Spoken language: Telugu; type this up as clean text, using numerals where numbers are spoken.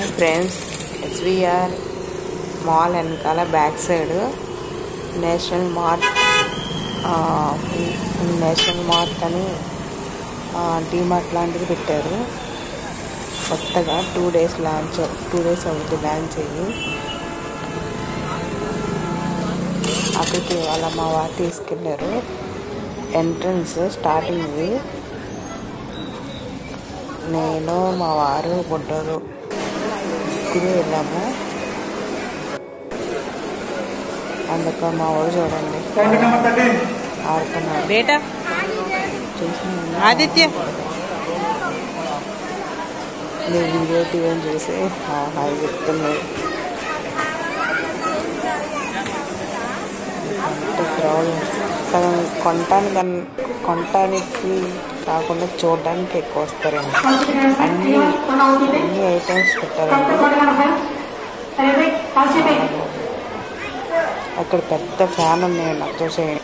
హాయ్ ఫ్రెండ్స్, ఎస్విఆర్ మాల్ వెనకాల బ్యాక్ సైడ్ నేషనల్ మార్ట్ అని డీమార్ట్ లాంటిది పెట్టారు. కొత్తగా 2 days అవుతుంది లాంచ్ అయ్యి. అక్కడికి వాళ్ళ మా వారు తీసుకెళ్ళారు. ఎంట్రన్స్ స్టార్టింగ్ది నేను మా వారు బుడ్డరు ముగ్గురు వెళ్ళాము. అందుకు మా వాడు చూడండి ఆడుతున్నాడు. ఆదిత్య నేను వీడియో తీయని చూసి హాయ్ చెప్తున్నాడు. క్రౌడ్ సగం కొనటానికి కాకుండా చూడడానికి ఎక్కువ వస్తారండి. అన్ని ఐటమ్స్ పెట్టారండి. అక్కడ పెద్ద ఫ్యాన్ ఉంది, నాకు చూసేయండి.